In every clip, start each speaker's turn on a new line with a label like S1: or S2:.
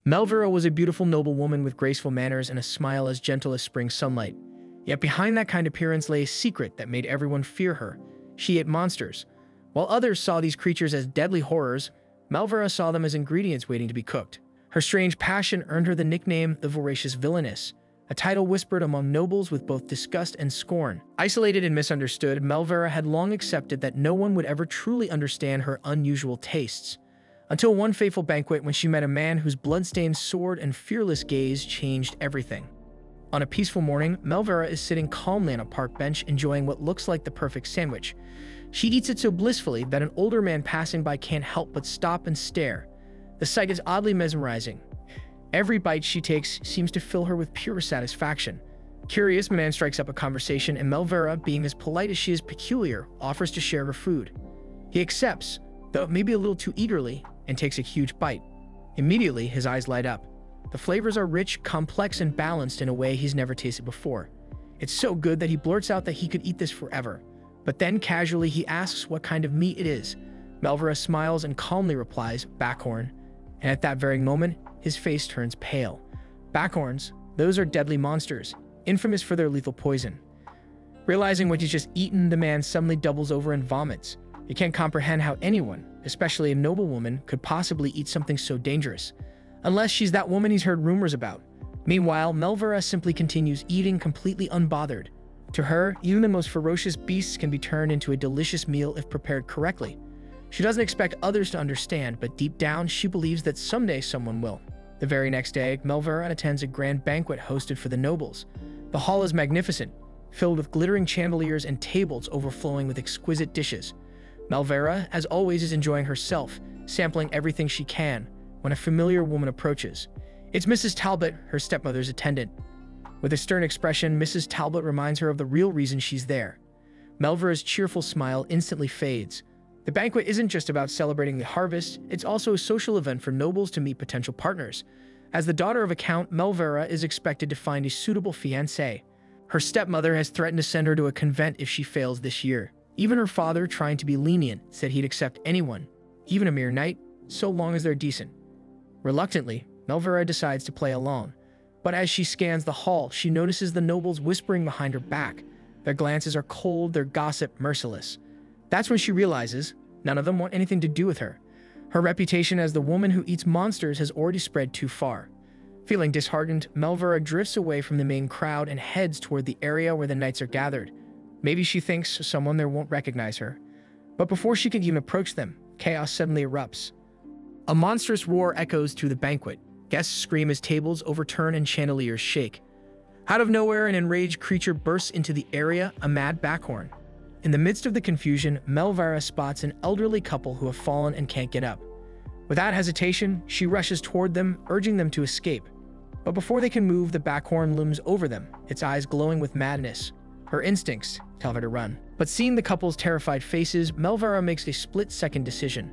S1: Melvera was a beautiful noblewoman with graceful manners and a smile as gentle as spring sunlight. Yet behind that kind appearance lay a secret that made everyone fear her. She ate monsters. While others saw these creatures as deadly horrors, Melvera saw them as ingredients waiting to be cooked. Her strange passion earned her the nickname the Voracious Villainess, a title whispered among nobles with both disgust and scorn. Isolated and misunderstood, Melvera had long accepted that no one would ever truly understand her unusual tastes. Until one fateful banquet when she met a man whose blood-stained sword and fearless gaze changed everything. On a peaceful morning, Melvera is sitting calmly on a park bench enjoying what looks like the perfect sandwich. She eats it so blissfully that an older man passing by can't help but stop and stare. The sight is oddly mesmerizing. Every bite she takes seems to fill her with pure satisfaction. Curious, the man strikes up a conversation, and Melvera, being as polite as she is peculiar, offers to share her food. He accepts, though maybe a little too eagerly, and takes a huge bite. Immediately, his eyes light up. The flavors are rich, complex, and balanced in a way he's never tasted before. It's so good that he blurts out that he could eat this forever. But then, casually, he asks what kind of meat it is. Melvera smiles and calmly replies, "Backhorn." And at that very moment, his face turns pale. Backhorns, those are deadly monsters, infamous for their lethal poison. Realizing what he's just eaten, the man suddenly doubles over and vomits. He can't comprehend how anyone, especially a noblewoman, could possibly eat something so dangerous. Unless she's that woman he's heard rumors about. Meanwhile, Melvera simply continues eating completely unbothered. To her, even the most ferocious beasts can be turned into a delicious meal if prepared correctly. She doesn't expect others to understand, but deep down, she believes that someday someone will. The very next day, Melvera attends a grand banquet hosted for the nobles. The hall is magnificent, filled with glittering chandeliers and tables overflowing with exquisite dishes. Melvera, as always, is enjoying herself, sampling everything she can, when a familiar woman approaches. It's Mrs. Talbot, her stepmother's attendant. With a stern expression, Mrs. Talbot reminds her of the real reason she's there. Melvera's cheerful smile instantly fades. The banquet isn't just about celebrating the harvest, it's also a social event for nobles to meet potential partners. As the daughter of a count, Melvera is expected to find a suitable fiancé. Her stepmother has threatened to send her to a convent if she fails this year. Even her father, trying to be lenient, said he'd accept anyone, even a mere knight, so long as they're decent. Reluctantly, Melvera decides to play along. But as she scans the hall, she notices the nobles whispering behind her back. Their glances are cold, their gossip merciless. That's when she realizes none of them want anything to do with her. Her reputation as the woman who eats monsters has already spread too far. Feeling disheartened, Melvera drifts away from the main crowd and heads toward the area where the knights are gathered. Maybe she thinks someone there won't recognize her. But before she can even approach them, chaos suddenly erupts. A monstrous roar echoes through the banquet. Guests scream as tables overturn and chandeliers shake. Out of nowhere, an enraged creature bursts into the area, a mad backhorn. In the midst of the confusion, Melvera spots an elderly couple who have fallen and can't get up. Without hesitation, she rushes toward them, urging them to escape. But before they can move, the backhorn looms over them, its eyes glowing with madness. Her instincts tell her to run. But seeing the couple's terrified faces, Melvera makes a split-second decision.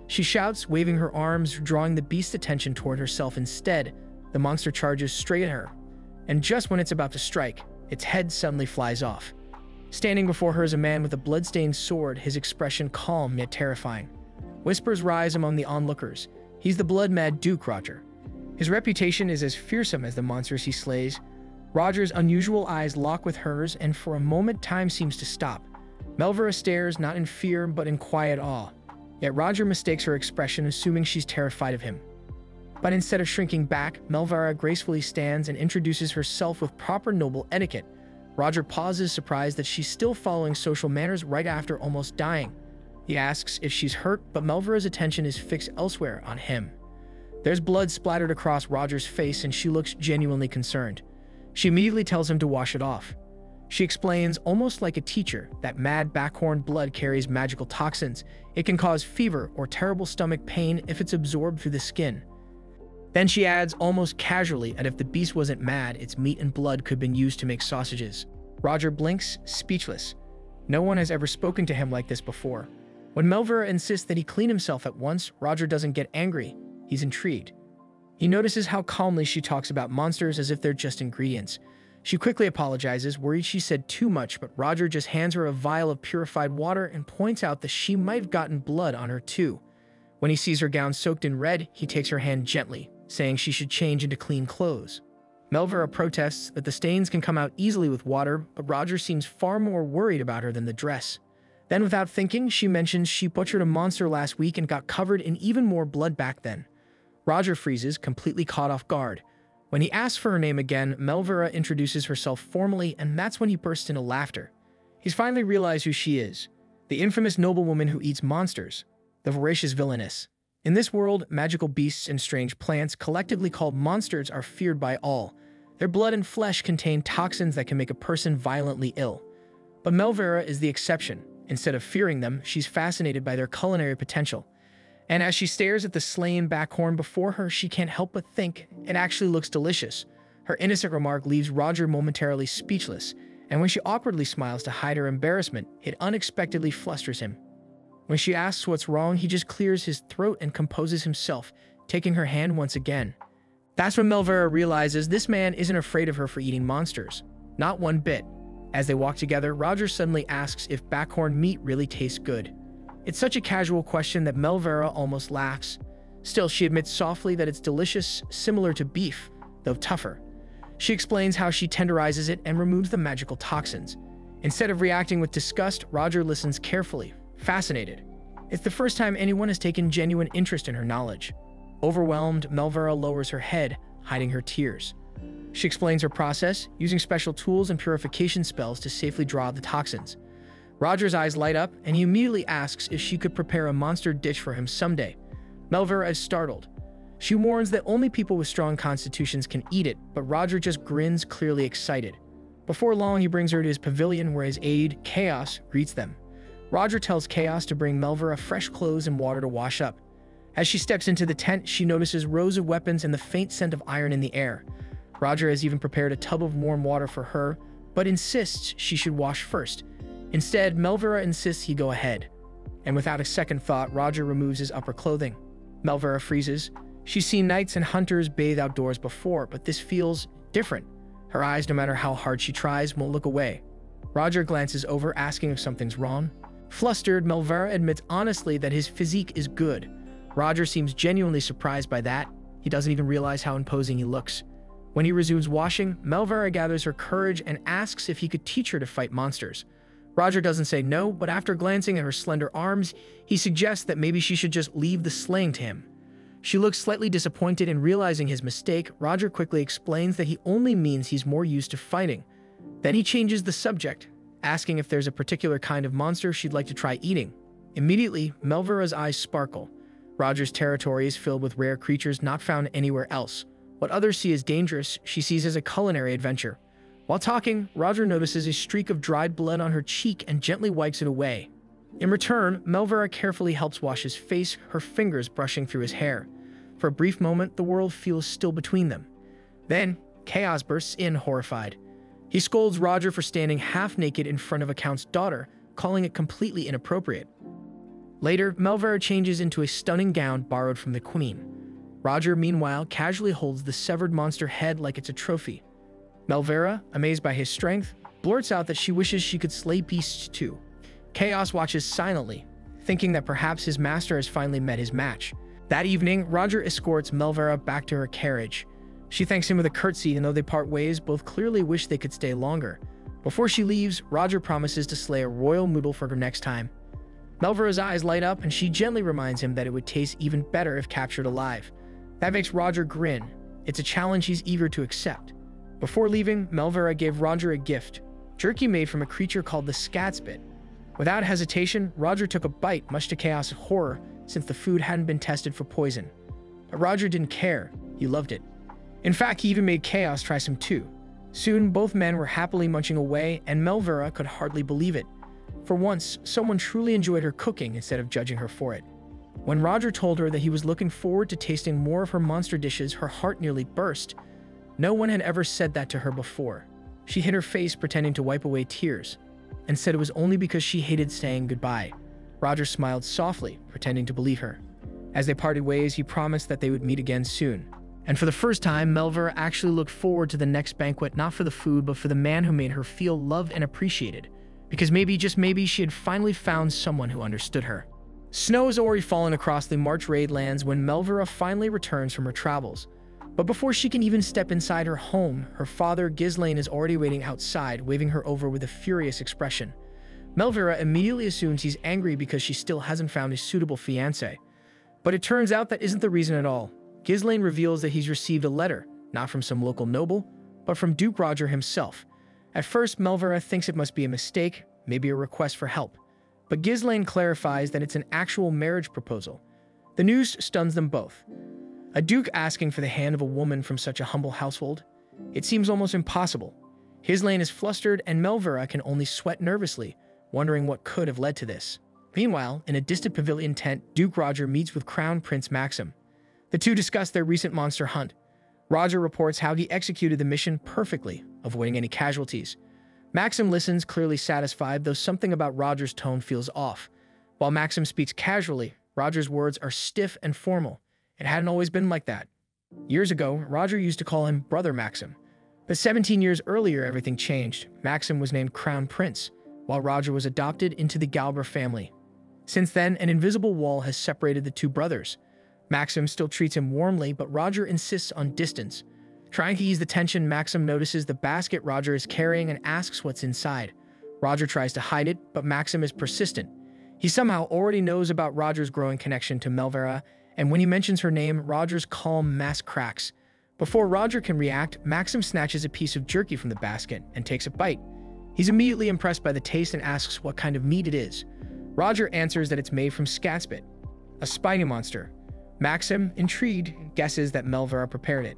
S1: She shouts, waving her arms, drawing the beast's attention toward herself instead. The monster charges straight at her. And just when it's about to strike, its head suddenly flies off. Standing before her is a man with a blood-stained sword, his expression calm yet terrifying. Whispers rise among the onlookers. He's the blood-mad Duke Roger. His reputation is as fearsome as the monsters he slays. Roger's unusual eyes lock with hers, and for a moment time seems to stop. Melvera stares, not in fear, but in quiet awe. Yet Roger mistakes her expression, assuming she's terrified of him. But instead of shrinking back, Melvera gracefully stands and introduces herself with proper noble etiquette. Roger pauses, surprised that she's still following social manners right after almost dying. He asks if she's hurt, but Melvera's attention is fixed elsewhere on him. There's blood splattered across Roger's face, and she looks genuinely concerned. She immediately tells him to wash it off. She explains, almost like a teacher, that mad backhorn blood carries magical toxins. It can cause fever or terrible stomach pain if it's absorbed through the skin. Then she adds, almost casually, that if the beast wasn't mad, its meat and blood could have been used to make sausages. Roger blinks, speechless. No one has ever spoken to him like this before. When Melvera insists that he clean himself at once, Roger doesn't get angry. He's intrigued. He notices how calmly she talks about monsters as if they're just ingredients. She quickly apologizes, worried she said too much, but Roger just hands her a vial of purified water and points out that she might have gotten blood on her too. When he sees her gown soaked in red, he takes her hand gently, saying she should change into clean clothes. Melvera protests that the stains can come out easily with water, but Roger seems far more worried about her than the dress. Then, without thinking, she mentions she butchered a monster last week and got covered in even more blood back then. Roger freezes, completely caught off guard. When he asks for her name again, Melvera introduces herself formally, and that's when he bursts into laughter. He's finally realized who she is, the infamous noblewoman who eats monsters, the voracious villainess. In this world, magical beasts and strange plants, collectively called monsters, are feared by all. Their blood and flesh contain toxins that can make a person violently ill. But Melvera is the exception. Instead of fearing them, she's fascinated by their culinary potential. And as she stares at the slain backhorn before her, she can't help but think it actually looks delicious. Her innocent remark leaves Roger momentarily speechless, and when she awkwardly smiles to hide her embarrassment, it unexpectedly flusters him. When she asks what's wrong, he just clears his throat and composes himself, taking her hand once again. That's when Melvera realizes this man isn't afraid of her for eating monsters. Not one bit. As they walk together, Roger suddenly asks if backhorn meat really tastes good. It's such a casual question that Melvera almost laughs. Still, she admits softly that it's delicious, similar to beef, though tougher. She explains how she tenderizes it and removes the magical toxins. Instead of reacting with disgust, Roger listens carefully, fascinated. It's the first time anyone has taken genuine interest in her knowledge. Overwhelmed, Melvera lowers her head, hiding her tears. She explains her process, using special tools and purification spells to safely draw out the toxins. Roger's eyes light up, and he immediately asks if she could prepare a monster dish for him someday. Melvera is startled. She warns that only people with strong constitutions can eat it, but Roger just grins, clearly excited. Before long, he brings her to his pavilion where his aide, Chaos, greets them. Roger tells Chaos to bring Melvera fresh clothes and water to wash up. As she steps into the tent, she notices rows of weapons and the faint scent of iron in the air. Roger has even prepared a tub of warm water for her, but insists she should wash first. Instead, Melvera insists he go ahead. And without a second thought, Roger removes his upper clothing. Melvera freezes. She's seen knights and hunters bathe outdoors before, but this feels different. Her eyes, no matter how hard she tries, won't look away. Roger glances over, asking if something's wrong. Flustered, Melvera admits honestly that his physique is good. Roger seems genuinely surprised by that. He doesn't even realize how imposing he looks. When he resumes washing, Melvera gathers her courage and asks if he could teach her to fight monsters. Roger doesn't say no, but after glancing at her slender arms, he suggests that maybe she should just leave the slaying to him. She looks slightly disappointed, and realizing his mistake, Roger quickly explains that he only means he's more used to fighting. Then he changes the subject, asking if there's a particular kind of monster she'd like to try eating. Immediately, Melvera's eyes sparkle. Roger's territory is filled with rare creatures not found anywhere else. What others see as dangerous, she sees as a culinary adventure. While talking, Roger notices a streak of dried blood on her cheek and gently wipes it away. In return, Melvera carefully helps wash his face, her fingers brushing through his hair. For a brief moment, the world feels still between them. Then, Chaos bursts in, horrified. He scolds Roger for standing half-naked in front of a count's daughter, calling it completely inappropriate. Later, Melvera changes into a stunning gown borrowed from the queen. Roger, meanwhile, casually holds the severed monster head like it's a trophy. Melvera, amazed by his strength, blurts out that she wishes she could slay beasts too. Chaos watches silently, thinking that perhaps his master has finally met his match. That evening, Roger escorts Melvera back to her carriage. She thanks him with a curtsy, and though they part ways, both clearly wish they could stay longer. Before she leaves, Roger promises to slay a royal noodle for her next time. Melvera's eyes light up, and she gently reminds him that it would taste even better if captured alive. That makes Roger grin. It's a challenge he's eager to accept. Before leaving, Melvera gave Roger a gift, jerky made from a creature called the scatspit. Without hesitation, Roger took a bite, much to Chaos' horror, since the food hadn't been tested for poison. But Roger didn't care. He loved it. In fact, he even made Chaos try some too. Soon, both men were happily munching away, and Melvera could hardly believe it. For once, someone truly enjoyed her cooking instead of judging her for it. When Roger told her that he was looking forward to tasting more of her monster dishes, her heart nearly burst. No one had ever said that to her before. She hid her face, pretending to wipe away tears, and said it was only because she hated saying goodbye. Roger smiled softly, pretending to believe her. As they parted ways, he promised that they would meet again soon. And for the first time, Melvera actually looked forward to the next banquet, not for the food, but for the man who made her feel loved and appreciated. Because maybe, just maybe, she had finally found someone who understood her. Snow has already fallen across the March Raid lands when Melvera finally returns from her travels. But before she can even step inside her home, her father, Ghislaine, is already waiting outside, waving her over with a furious expression. Melvera immediately assumes he's angry because she still hasn't found a suitable fiancé. But it turns out that isn't the reason at all. Ghislaine reveals that he's received a letter, not from some local noble, but from Duke Roger himself. At first, Melvera thinks it must be a mistake, maybe a request for help. But Ghislaine clarifies that it's an actual marriage proposal. The news stuns them both. A duke asking for the hand of a woman from such a humble household? It seems almost impossible. Ghislaine is flustered and Melvera can only sweat nervously, wondering what could have led to this. Meanwhile, in a distant pavilion tent, Duke Roger meets with Crown Prince Maxim. The two discuss their recent monster hunt. Roger reports how he executed the mission perfectly, avoiding any casualties. Maxim listens, clearly satisfied, though something about Roger's tone feels off. While Maxim speaks casually, Roger's words are stiff and formal. It hadn't always been like that. Years ago, Roger used to call him Brother Maxim. But 17 years earlier, everything changed. Maxim was named Crown Prince, while Roger was adopted into the Galber family. Since then, an invisible wall has separated the two brothers. Maxim still treats him warmly, but Roger insists on distance. Trying to ease the tension, Maxim notices the basket Roger is carrying and asks what's inside. Roger tries to hide it, but Maxim is persistent. He somehow already knows about Roger's growing connection to Melvera, and when he mentions her name, Roger's calm mask cracks. Before Roger can react, Maxim snatches a piece of jerky from the basket and takes a bite. He's immediately impressed by the taste and asks what kind of meat it is. Roger answers that it's made from scatspit, a spiny monster. Maxim, intrigued, guesses that Melvera prepared it.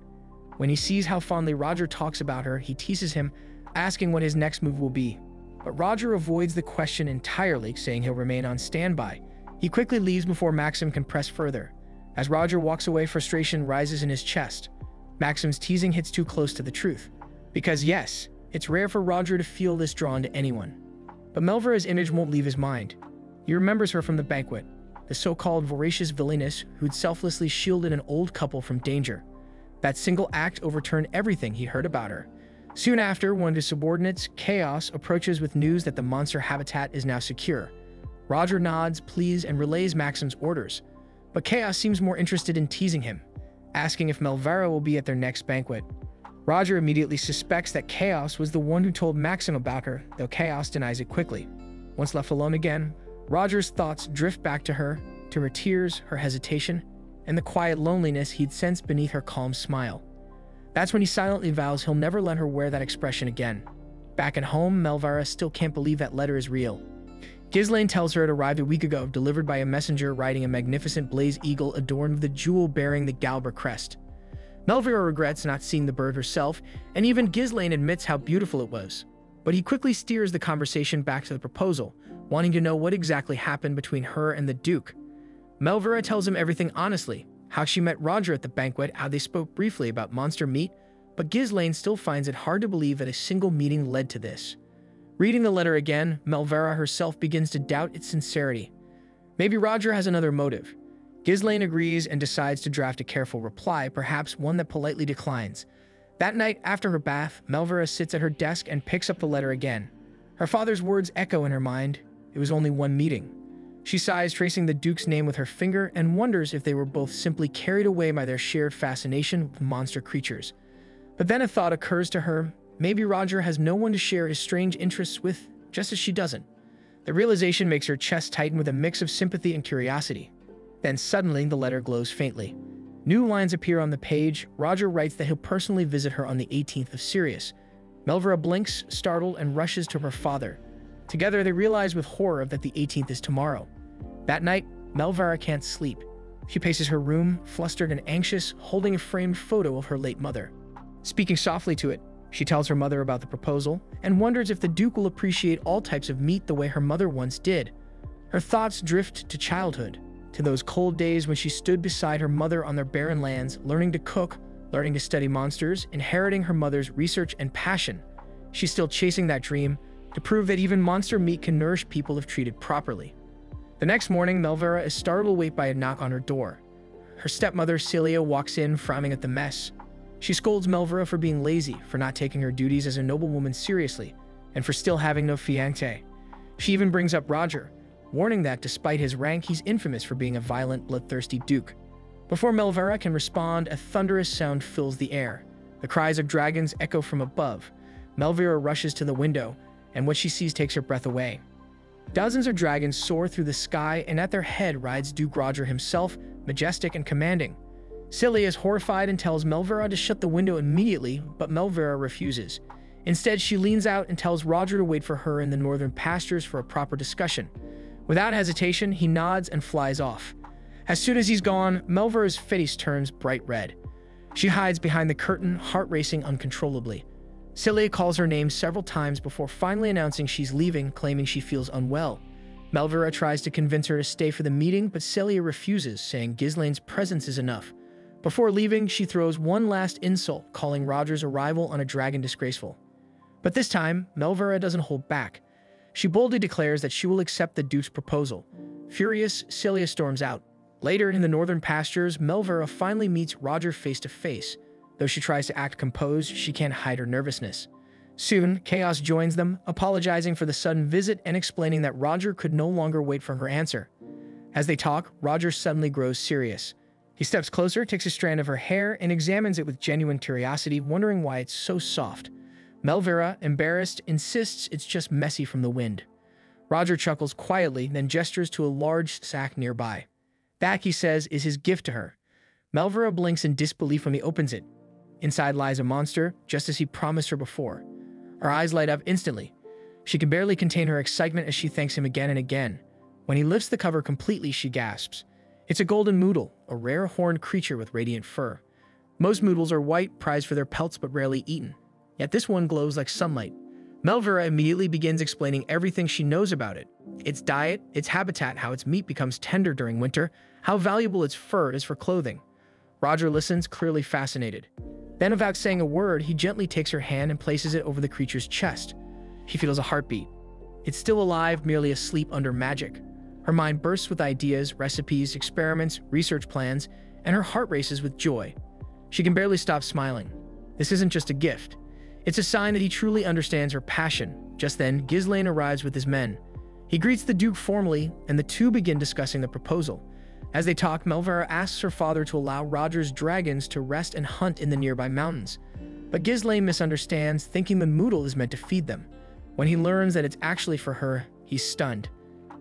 S1: When he sees how fondly Roger talks about her, he teases him, asking what his next move will be. But Roger avoids the question entirely, saying he'll remain on standby. He quickly leaves before Maxim can press further. As Roger walks away, frustration rises in his chest. Maxim's teasing hits too close to the truth. Because yes, it's rare for Roger to feel this drawn to anyone. But Melvera's image won't leave his mind. He remembers her from the banquet, the so-called voracious villainess who'd selflessly shielded an old couple from danger. That single act overturned everything he heard about her. Soon after, one of his subordinates, Chaos, approaches with news that the monster habitat is now secure. Roger nods, pleads, and relays Maxim's orders. But Chaos seems more interested in teasing him, asking if Melvera will be at their next banquet. Roger immediately suspects that Chaos was the one who told Maxim about her, though Chaos denies it quickly. Once left alone again, Roger's thoughts drift back to her tears, her hesitation, and the quiet loneliness he'd sensed beneath her calm smile. That's when he silently vows he'll never let her wear that expression again. Back at home, Melvera still can't believe that letter is real. Ghislaine tells her it arrived a week ago, delivered by a messenger riding a magnificent blaze eagle adorned with a jewel bearing the Galber crest. Melvera regrets not seeing the bird herself, and even Ghislaine admits how beautiful it was. But he quickly steers the conversation back to the proposal, wanting to know what exactly happened between her and the Duke. Melvera tells him everything honestly, how she met Roger at the banquet, how they spoke briefly about monster meat, but Ghislaine still finds it hard to believe that a single meeting led to this. Reading the letter again, Melvera herself begins to doubt its sincerity. Maybe Roger has another motive. Ghislaine agrees and decides to draft a careful reply, perhaps one that politely declines. That night, after her bath, Melvera sits at her desk and picks up the letter again. Her father's words echo in her mind. It was only one meeting. She sighs, tracing the Duke's name with her finger, and wonders if they were both simply carried away by their shared fascination with monster creatures. But then a thought occurs to her. Maybe Roger has no one to share his strange interests with, just as she doesn't. The realization makes her chest tighten with a mix of sympathy and curiosity. Then suddenly, the letter glows faintly. New lines appear on the page. Roger writes that he'll personally visit her on the 18th of Sirius. Melvera blinks, startled, and rushes to her father. Together, they realize with horror that the 18th is tomorrow. That night, Melvera can't sleep. She paces her room, flustered and anxious, holding a framed photo of her late mother. Speaking softly to it, she tells her mother about the proposal and wonders if the Duke will appreciate all types of meat the way her mother once did. Her thoughts drift to childhood, to those cold days when she stood beside her mother on their barren lands, learning to cook, learning to study monsters, inheriting her mother's research and passion. She's still chasing that dream, to prove that even monster meat can nourish people if treated properly. The next morning, Melvera is startled awake by a knock on her door. Her stepmother, Celia, walks in, frowning at the mess. She scolds Melvera for being lazy, for not taking her duties as a noblewoman seriously, and for still having no fiancé. She even brings up Roger, warning that despite his rank, he's infamous for being a violent, bloodthirsty duke. Before Melvera can respond, a thunderous sound fills the air. The cries of dragons echo from above. Melvera rushes to the window, and what she sees takes her breath away. Dozens of dragons soar through the sky, and at their head rides Duke Roger himself, majestic and commanding. Cilly is horrified and tells Melvera to shut the window immediately, but Melvera refuses. Instead, she leans out and tells Roger to wait for her in the northern pastures for a proper discussion. Without hesitation, he nods and flies off. As soon as he's gone, Melvera's face turns bright red. She hides behind the curtain, heart racing uncontrollably. Cilly calls her name several times before finally announcing she's leaving, claiming she feels unwell. Melvera tries to convince her to stay for the meeting, but Celia refuses, saying Ghislaine's presence is enough. Before leaving, she throws one last insult, calling Roger's arrival on a dragon disgraceful. But this time, Melvera doesn't hold back. She boldly declares that she will accept the Duke's proposal. Furious, Celia storms out. Later, in the northern pastures, Melvera finally meets Roger face to face. Though she tries to act composed, she can't hide her nervousness. Soon, Chaos joins them, apologizing for the sudden visit and explaining that Roger could no longer wait for her answer. As they talk, Roger suddenly grows serious. He steps closer, takes a strand of her hair, and examines it with genuine curiosity, wondering why it's so soft. Melvera, embarrassed, insists it's just messy from the wind. Roger chuckles quietly, then gestures to a large sack nearby. That, he says, is his gift to her. Melvera blinks in disbelief when he opens it. Inside lies a monster, just as he promised her before. Her eyes light up instantly. She can barely contain her excitement as she thanks him again and again. When he lifts the cover completely, she gasps. It's a golden moodle, a rare horned creature with radiant fur. Most moodles are white, prized for their pelts but rarely eaten. Yet this one glows like sunlight. Melvera immediately begins explaining everything she knows about it. Its diet, its habitat, how its meat becomes tender during winter, how valuable its fur is for clothing. Roger listens, clearly fascinated. Then, without saying a word, he gently takes her hand and places it over the creature's chest. She feels a heartbeat. It's still alive, merely asleep under magic. Her mind bursts with ideas, recipes, experiments, research plans, and her heart races with joy. She can barely stop smiling. This isn't just a gift. It's a sign that he truly understands her passion. Just then, Ghislaine arrives with his men. He greets the Duke formally, and the two begin discussing the proposal. As they talk, Melvera asks her father to allow Roger's dragons to rest and hunt in the nearby mountains. But Ghislaine misunderstands, thinking the moodle is meant to feed them. When he learns that it's actually for her, he's stunned.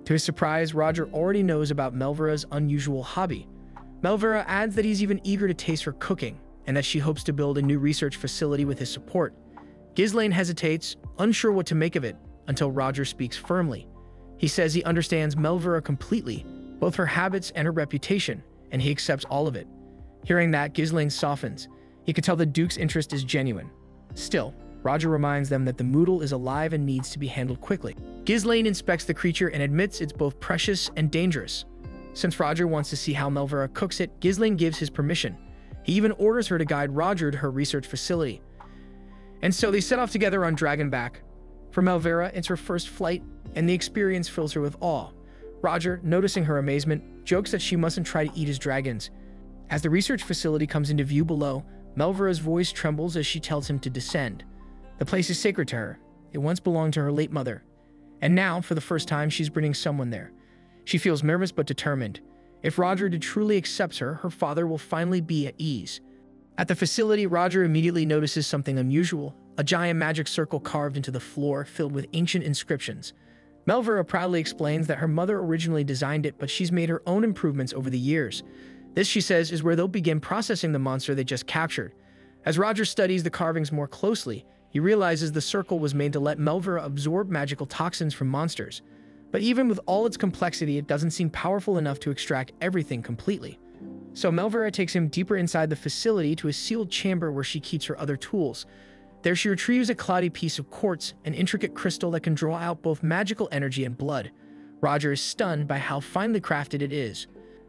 S1: To his surprise, Roger already knows about Melvera's unusual hobby. Melvera adds that he's even eager to taste her cooking, and that she hopes to build a new research facility with his support. Ghislaine hesitates, unsure what to make of it, until Roger speaks firmly. He says he understands Melvera completely, both her habits and her reputation, and he accepts all of it. Hearing that, Ghislaine softens. He could tell the Duke's interest is genuine. Still, Roger reminds them that the moodle is alive and needs to be handled quickly. Ghislaine inspects the creature and admits it's both precious and dangerous. Since Roger wants to see how Melvera cooks it, Ghislaine gives his permission. He even orders her to guide Roger to her research facility. And so they set off together on Dragonback. For Melvera, it's her first flight, and the experience fills her with awe. Roger, noticing her amazement, jokes that she mustn't try to eat his dragons. As the research facility comes into view below, Melvera's voice trembles as she tells him to descend. The place is sacred to her. It once belonged to her late mother. And now, for the first time, she's bringing someone there. She feels nervous but determined. If Roger truly accepts her, her father will finally be at ease. At the facility, Roger immediately notices something unusual, a giant magic circle carved into the floor filled with ancient inscriptions. Melvera proudly explains that her mother originally designed it, but she's made her own improvements over the years. This, she says, is where they'll begin processing the monster they just captured. As Roger studies the carvings more closely, he realizes the circle was made to let Melvera absorb magical toxins from monsters. But even with all its complexity, it doesn't seem powerful enough to extract everything completely. So Melvera takes him deeper inside the facility to a sealed chamber where she keeps her other tools. There she retrieves a cloudy piece of quartz, an intricate crystal that can draw out both magical energy and blood. Roger is stunned by how finely crafted it is.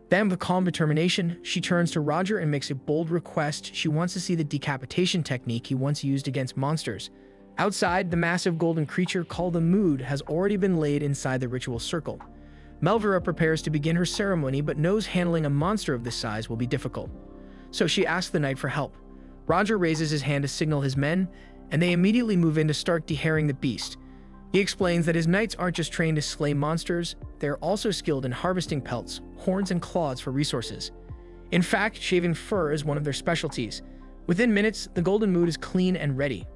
S1: Then, with calm determination, she turns to Roger and makes a bold request. She wants to see the decapitation technique he once used against monsters. Outside, the massive golden creature called the Mood has already been laid inside the ritual circle. Melvera prepares to begin her ceremony, but knows handling a monster of this size will be difficult. So she asks the knight for help. Roger raises his hand to signal his men, and they immediately move in to start deherring the beast. He explains that his knights aren't just trained to slay monsters, they're also skilled in harvesting pelts, horns, and claws for resources. In fact, shaving fur is one of their specialties. Within minutes, the golden mood is clean and ready.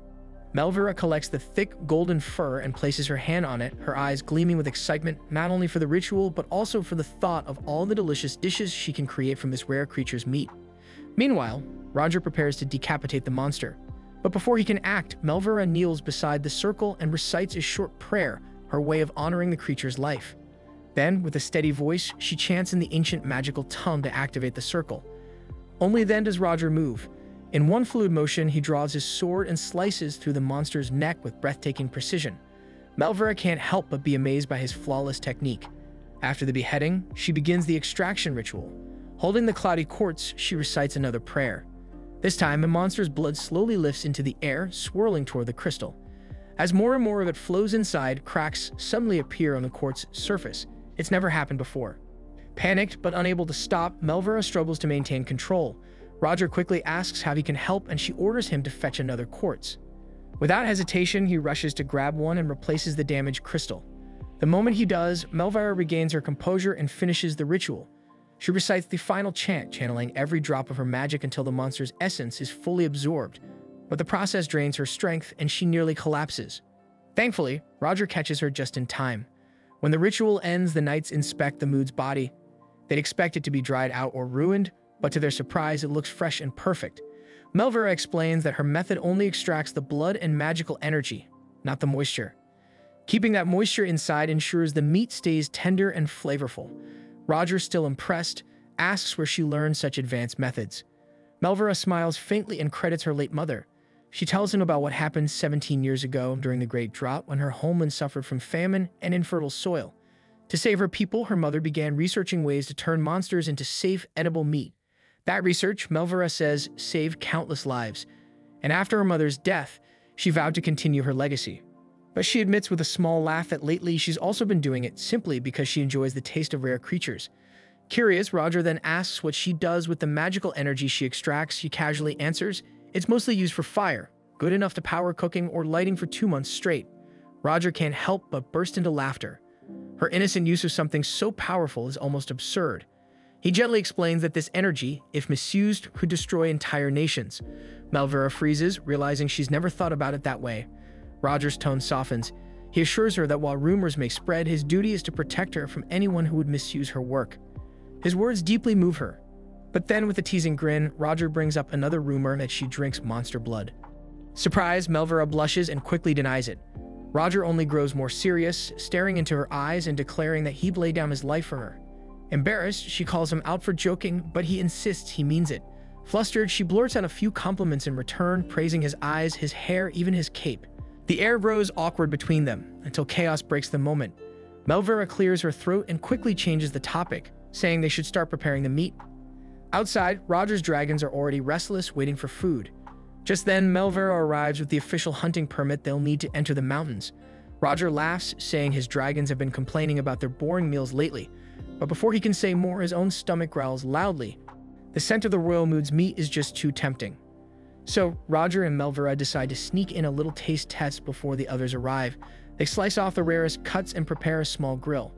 S1: Melvera collects the thick golden fur and places her hand on it, her eyes gleaming with excitement, not only for the ritual, but also for the thought of all the delicious dishes she can create from this rare creature's meat. Meanwhile, Roger prepares to decapitate the monster. But before he can act, Melvera kneels beside the circle and recites a short prayer, her way of honoring the creature's life. Then, with a steady voice, she chants in the ancient magical tongue to activate the circle. Only then does Roger move. In one fluid motion, he draws his sword and slices through the monster's neck with breathtaking precision. Melvera can't help but be amazed by his flawless technique. After the beheading, she begins the extraction ritual. Holding the cloudy quartz, she recites another prayer. This time, the monster's blood slowly lifts into the air, swirling toward the crystal. As more and more of it flows inside, cracks suddenly appear on the quartz surface. It's never happened before. Panicked but unable to stop, Melvera struggles to maintain control. Roger quickly asks how he can help, and she orders him to fetch another quartz. Without hesitation, he rushes to grab one and replaces the damaged crystal. The moment he does, Melvera regains her composure and finishes the ritual. She recites the final chant, channeling every drop of her magic until the monster's essence is fully absorbed. But the process drains her strength, and she nearly collapses. Thankfully, Roger catches her just in time. When the ritual ends, the knights inspect the mood's body. They'd expect it to be dried out or ruined, but to their surprise, it looks fresh and perfect. Melvera explains that her method only extracts the blood and magical energy, not the moisture. Keeping that moisture inside ensures the meat stays tender and flavorful. Roger, still impressed, asks where she learned such advanced methods. Melvera smiles faintly and credits her late mother. She tells him about what happened 17 years ago during the Great Drought when her homeland suffered from famine and infertile soil. To save her people, her mother began researching ways to turn monsters into safe, edible meat. That research, Melvera says, saved countless lives. And after her mother's death, she vowed to continue her legacy. But she admits with a small laugh that lately she's also been doing it simply because she enjoys the taste of rare creatures. Curious, Roger then asks what she does with the magical energy she extracts. She casually answers, it's mostly used for fire, good enough to power cooking or lighting for 2 months straight. Roger can't help but burst into laughter. Her innocent use of something so powerful is almost absurd. He gently explains that this energy, if misused, could destroy entire nations. Melvera freezes, realizing she's never thought about it that way. Roger's tone softens. He assures her that while rumors may spread, his duty is to protect her from anyone who would misuse her work. His words deeply move her. But then, with a teasing grin, Roger brings up another rumor that she drinks monster blood. Surprised, Melvera blushes and quickly denies it. Roger only grows more serious, staring into her eyes and declaring that he'd lay down his life for her. Embarrassed, she calls him out for joking, but he insists he means it. Flustered, she blurts out a few compliments in return, praising his eyes, his hair, even his cape. The air grows awkward between them, until chaos breaks the moment. Melvera clears her throat and quickly changes the topic, saying they should start preparing the meat. Outside, Roger's dragons are already restless, waiting for food. Just then, Melvera arrives with the official hunting permit they'll need to enter the mountains. Roger laughs, saying his dragons have been complaining about their boring meals lately. But before he can say more, his own stomach growls loudly. The scent of the royal mood's meat is just too tempting. So, Roger and Melvera decide to sneak in a little taste test before the others arrive. They slice off the rarest cuts and prepare a small grill.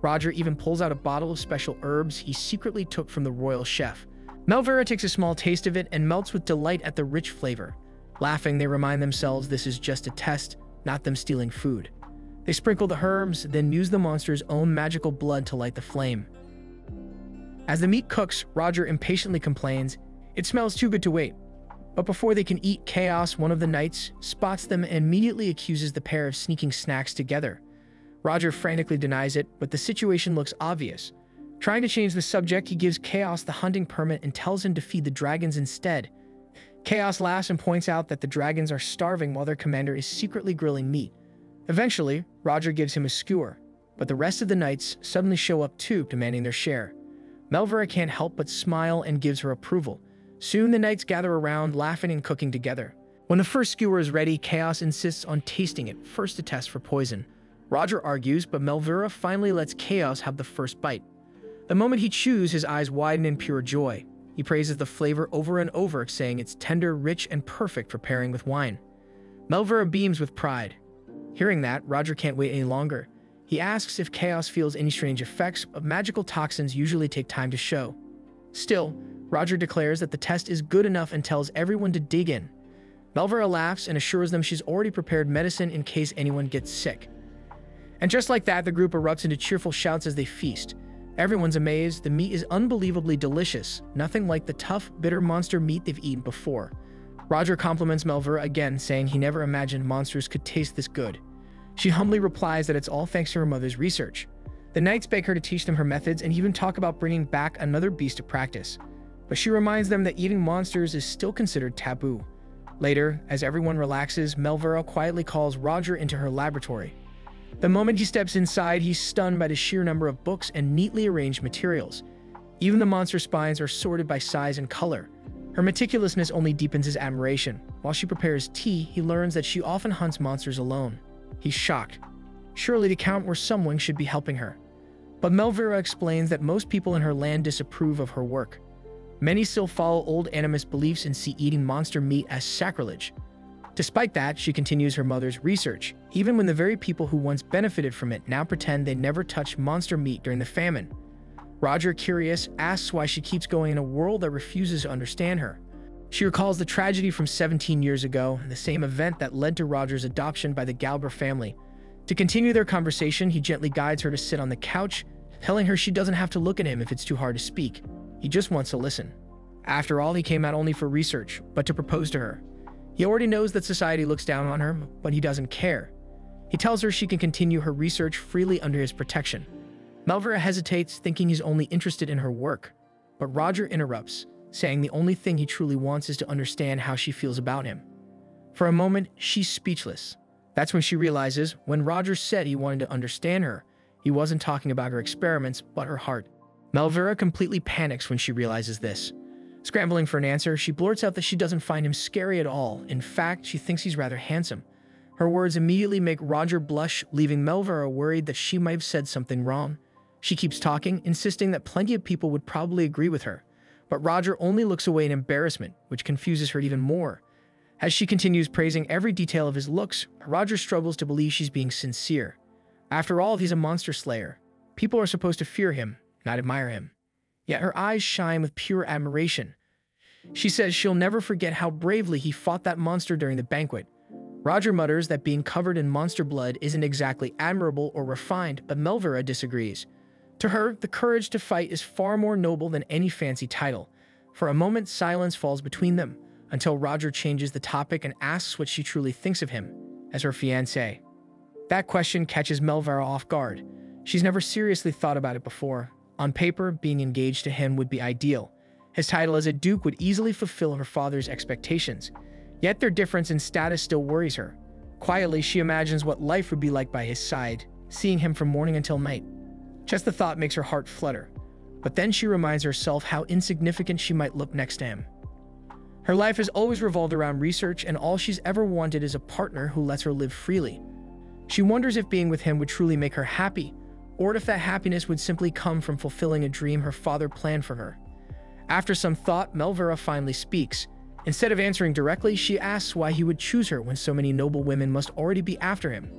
S1: Roger even pulls out a bottle of special herbs he secretly took from the royal chef. Melvera takes a small taste of it and melts with delight at the rich flavor. Laughing, they remind themselves this is just a test, not them stealing food. They sprinkle the herbs, then use the monster's own magical blood to light the flame. As the meat cooks, Roger impatiently complains, "It smells too good to wait." But before they can eat, Chaos, one of the knights, spots them and immediately accuses the pair of sneaking snacks together. Roger frantically denies it, but the situation looks obvious. Trying to change the subject, he gives Chaos the hunting permit and tells him to feed the dragons instead. Chaos laughs and points out that the dragons are starving while their commander is secretly grilling meat. Eventually, Roger gives him a skewer, but the rest of the knights suddenly show up too, demanding their share. Melvera can't help but smile and gives her approval. Soon the knights gather around, laughing and cooking together. When the first skewer is ready, Chaos insists on tasting it, first to test for poison. Roger argues, but Melvera finally lets Chaos have the first bite. The moment he chews, his eyes widen in pure joy. He praises the flavor over and over, saying it's tender, rich, and perfect for pairing with wine. Melvera beams with pride. Hearing that, Roger can't wait any longer. He asks if Chaos feels any strange effects, but magical toxins usually take time to show. Still, Roger declares that the test is good enough and tells everyone to dig in. Melvera laughs and assures them she's already prepared medicine in case anyone gets sick. And just like that, the group erupts into cheerful shouts as they feast. Everyone's amazed. The meat is unbelievably delicious, nothing like the tough, bitter monster meat they've eaten before. Roger compliments Melvera again, saying he never imagined monsters could taste this good. She humbly replies that it's all thanks to her mother's research. The knights beg her to teach them her methods and even talk about bringing back another beast to practice. But she reminds them that eating monsters is still considered taboo. Later, as everyone relaxes, Melvera quietly calls Roger into her laboratory. The moment he steps inside, he's stunned by the sheer number of books and neatly arranged materials. Even the monster spines are sorted by size and color. Her meticulousness only deepens his admiration. While she prepares tea, he learns that she often hunts monsters alone. He's shocked. Surely the Count or someone should be helping her. But Melvera explains that most people in her land disapprove of her work. Many still follow old animist beliefs and see eating monster meat as sacrilege. Despite that, she continues her mother's research, even when the very people who once benefited from it now pretend they never touched monster meat during the famine. Roger, curious, asks why she keeps going in a world that refuses to understand her. She recalls the tragedy from 17 years ago, the same event that led to Roger's adoption by the Galber family. To continue their conversation, he gently guides her to sit on the couch, telling her she doesn't have to look at him if it's too hard to speak. He just wants to listen. After all, he came out only for research, but to propose to her. He already knows that society looks down on her, but he doesn't care. He tells her she can continue her research freely under his protection. Melvera hesitates, thinking he's only interested in her work. But Roger interrupts, saying the only thing he truly wants is to understand how she feels about him. For a moment, she's speechless. That's when she realizes, when Roger said he wanted to understand her, he wasn't talking about her experiments, but her heart. Melvera completely panics when she realizes this. Scrambling for an answer, she blurts out that she doesn't find him scary at all. In fact, she thinks he's rather handsome. Her words immediately make Roger blush, leaving Melvera worried that she might have said something wrong. She keeps talking, insisting that plenty of people would probably agree with her. But Roger only looks away in embarrassment, which confuses her even more. As she continues praising every detail of his looks, Roger struggles to believe she's being sincere. After all, he's a monster slayer. People are supposed to fear him, not admire him. Yet her eyes shine with pure admiration. She says she'll never forget how bravely he fought that monster during the banquet. Roger mutters that being covered in monster blood isn't exactly admirable or refined, but Melvera disagrees. To her, the courage to fight is far more noble than any fancy title. For a moment, silence falls between them, until Roger changes the topic and asks what she truly thinks of him, as her fiancé. That question catches Melvera off guard. She's never seriously thought about it before. On paper, being engaged to him would be ideal. His title as a duke would easily fulfill her father's expectations. Yet their difference in status still worries her. Quietly, she imagines what life would be like by his side, seeing him from morning until night. Just the thought makes her heart flutter. But then she reminds herself how insignificant she might look next to him. Her life has always revolved around research, and all she's ever wanted is a partner who lets her live freely. She wonders if being with him would truly make her happy, or if that happiness would simply come from fulfilling a dream her father planned for her. After some thought, Melvera finally speaks. Instead of answering directly, she asks why he would choose her when so many noble women must already be after him.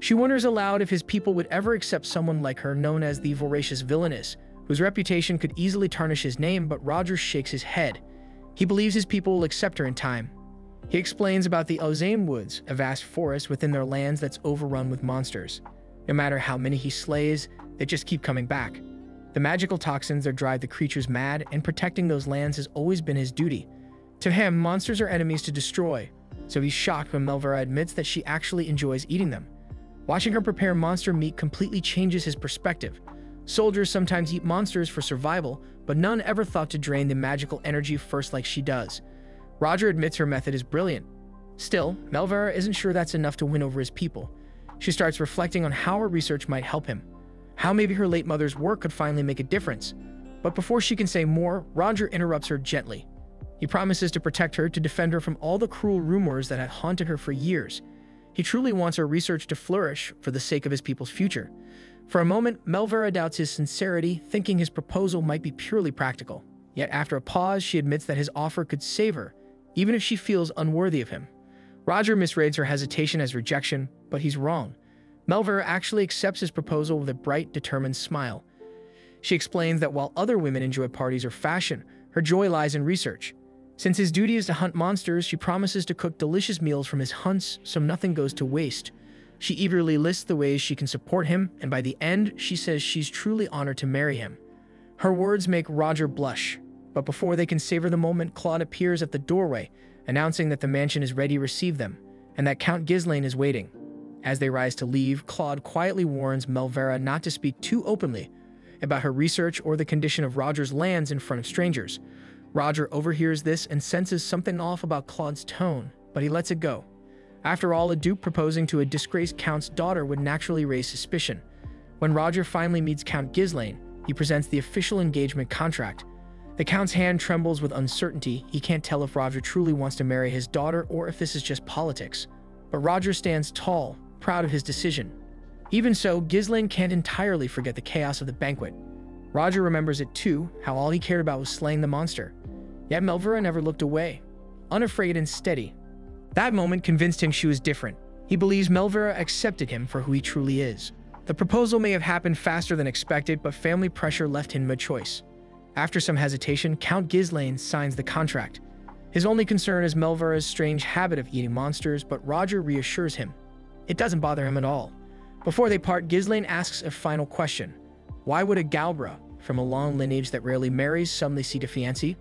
S1: She wonders aloud if his people would ever accept someone like her, known as the voracious villainess, whose reputation could easily tarnish his name, but Roger shakes his head. He believes his people will accept her in time. He explains about the Ozane Woods, a vast forest within their lands that's overrun with monsters. No matter how many he slays, they just keep coming back. The magical toxins that drive the creatures mad, and protecting those lands has always been his duty. To him, monsters are enemies to destroy, so he's shocked when Melvera admits that she actually enjoys eating them. Watching her prepare monster meat completely changes his perspective. Soldiers sometimes eat monsters for survival, but none ever thought to drain the magical energy first like she does. Roger admits her method is brilliant. Still, Melvera isn't sure that's enough to win over his people. She starts reflecting on how her research might help him, how maybe her late mother's work could finally make a difference. But before she can say more, Roger interrupts her gently. He promises to protect her, to defend her from all the cruel rumors that had haunted her for years. He truly wants her research to flourish for the sake of his people's future. For a moment, Melvera doubts his sincerity, thinking his proposal might be purely practical. Yet after a pause, she admits that his offer could save her, even if she feels unworthy of him. Roger misreads her hesitation as rejection, but he's wrong. Melvera actually accepts his proposal with a bright, determined smile. She explains that while other women enjoy parties or fashion, her joy lies in research. Since his duty is to hunt monsters, she promises to cook delicious meals from his hunts so nothing goes to waste. She eagerly lists the ways she can support him, and by the end, she says she's truly honored to marry him. Her words make Roger blush, but before they can savor the moment, Claude appears at the doorway, announcing that the mansion is ready to receive them, and that Count Ghislaine is waiting. As they rise to leave, Claude quietly warns Melvera not to speak too openly about her research or the condition of Roger's lands in front of strangers. Roger overhears this and senses something off about Claude's tone, but he lets it go. After all, a duke proposing to a disgraced count's daughter would naturally raise suspicion. When Roger finally meets Count Ghislaine, he presents the official engagement contract. The count's hand trembles with uncertainty. He can't tell if Roger truly wants to marry his daughter or if this is just politics. But Roger stands tall, proud of his decision. Even so, Ghislaine can't entirely forget the chaos of the banquet. Roger remembers it too, how all he cared about was slaying the monster. Yet Melvera never looked away, unafraid and steady. That moment convinced him she was different. He believes Melvera accepted him for who he truly is. The proposal may have happened faster than expected, but family pressure left him no choice. After some hesitation, Count Ghislaine signs the contract. His only concern is Melvera's strange habit of eating monsters, but Roger reassures him. It doesn't bother him at all. Before they part, Ghislaine asks a final question. Why would a Galbra, from a long lineage that rarely marries, suddenly seek a fiancé?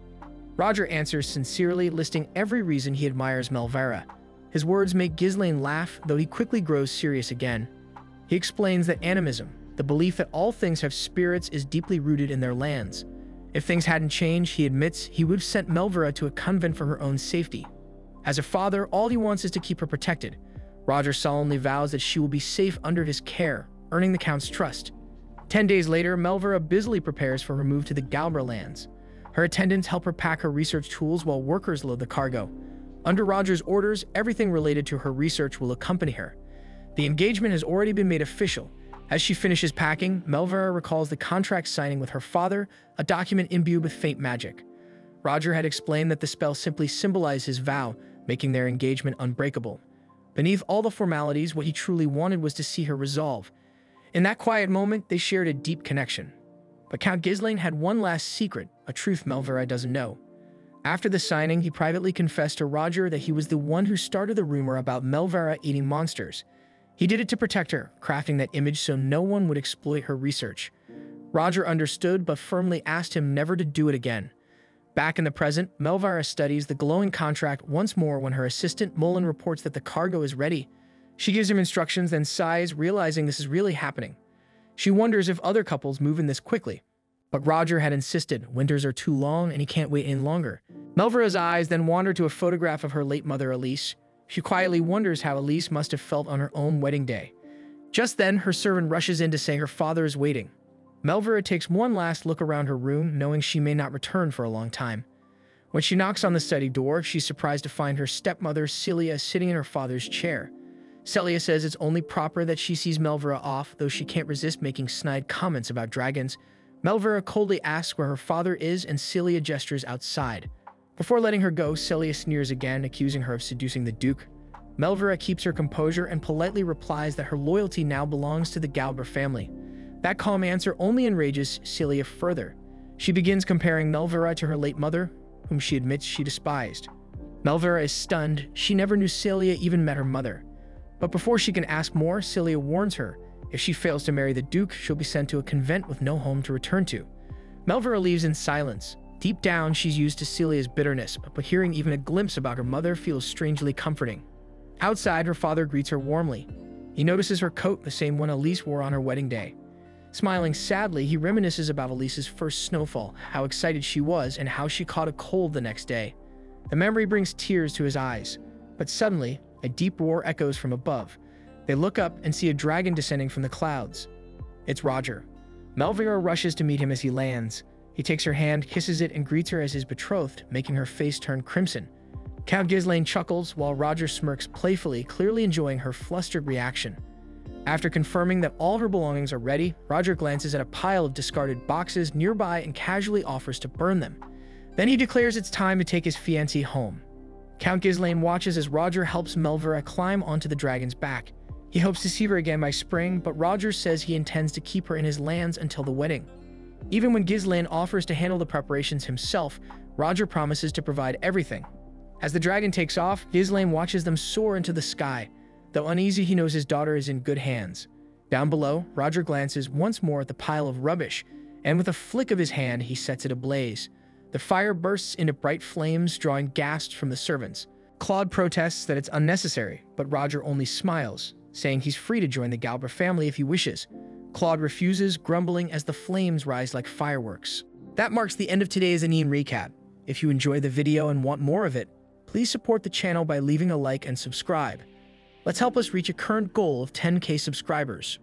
S1: Roger answers sincerely, listing every reason he admires Melvera. His words make Ghislaine laugh, though he quickly grows serious again. He explains that animism, the belief that all things have spirits, is deeply rooted in their lands. If things hadn't changed, he admits, he would have sent Melvera to a convent for her own safety. As a father, all he wants is to keep her protected. Roger solemnly vows that she will be safe under his care, earning the Count's trust. 10 days later, Melvera busily prepares for her move to the Galbra lands. Her attendants help her pack her research tools while workers load the cargo. Under Roger's orders, everything related to her research will accompany her. The engagement has already been made official. As she finishes packing, Melvera recalls the contract signing with her father, a document imbued with faint magic. Roger had explained that the spell simply symbolized his vow, making their engagement unbreakable. Beneath all the formalities, what he truly wanted was to see her resolve. In that quiet moment, they shared a deep connection. But Count Ghislaine had one last secret, a truth Melvera doesn't know. After the signing, he privately confessed to Roger that he was the one who started the rumor about Melvera eating monsters. He did it to protect her, crafting that image so no one would exploit her research. Roger understood, but firmly asked him never to do it again. Back in the present, Melvera studies the glowing contract once more when her assistant Mullen reports that the cargo is ready. She gives him instructions, then sighs, realizing this is really happening. She wonders if other couples move in this quickly. But Roger had insisted winters are too long and he can't wait any longer. Melvera's eyes then wander to a photograph of her late mother Elise. She quietly wonders how Elise must have felt on her own wedding day. Just then, her servant rushes in to say her father is waiting. Melvera takes one last look around her room, knowing she may not return for a long time. When she knocks on the study door, she's surprised to find her stepmother, Celia, sitting in her father's chair. Celia says it's only proper that she sees Melvera off, though she can't resist making snide comments about dragons. Melvera coldly asks where her father is, and Celia gestures outside. Before letting her go, Celia sneers again, accusing her of seducing the Duke. Melvera keeps her composure and politely replies that her loyalty now belongs to the Galbra family. That calm answer only enrages Celia further. She begins comparing Melvera to her late mother, whom she admits she despised. Melvera is stunned. She never knew Celia even met her mother. But before she can ask more, Celia warns her. If she fails to marry the Duke, she'll be sent to a convent with no home to return to. Melvera leaves in silence. Deep down, she's used to Celia's bitterness, but hearing even a glimpse about her mother feels strangely comforting. Outside, her father greets her warmly. He notices her coat, the same one Elise wore on her wedding day. Smiling sadly, he reminisces about Elise's first snowfall, how excited she was, and how she caught a cold the next day. The memory brings tears to his eyes, but suddenly, a deep roar echoes from above. They look up and see a dragon descending from the clouds. It's Roger. Melvera rushes to meet him as he lands. He takes her hand, kisses it, and greets her as his betrothed, making her face turn crimson. Count Ghislaine chuckles while Roger smirks playfully, clearly enjoying her flustered reaction. After confirming that all her belongings are ready, Roger glances at a pile of discarded boxes nearby and casually offers to burn them. Then he declares it's time to take his fiancée home. Count Ghislaine watches as Roger helps Melvera climb onto the dragon's back. He hopes to see her again by spring, but Roger says he intends to keep her in his lands until the wedding. Even when Ghislaine offers to handle the preparations himself, Roger promises to provide everything. As the dragon takes off, Ghislaine watches them soar into the sky. Though uneasy, he knows his daughter is in good hands. Down below, Roger glances once more at the pile of rubbish, and with a flick of his hand, he sets it ablaze. The fire bursts into bright flames, drawing gasps from the servants. Claude protests that it's unnecessary, but Roger only smiles, saying he's free to join the Galbraith family if he wishes. Claude refuses, grumbling as the flames rise like fireworks. That marks the end of today's anime recap. If you enjoyed the video and want more of it, please support the channel by leaving a like and subscribe. Let's help us reach a current goal of 10K subscribers.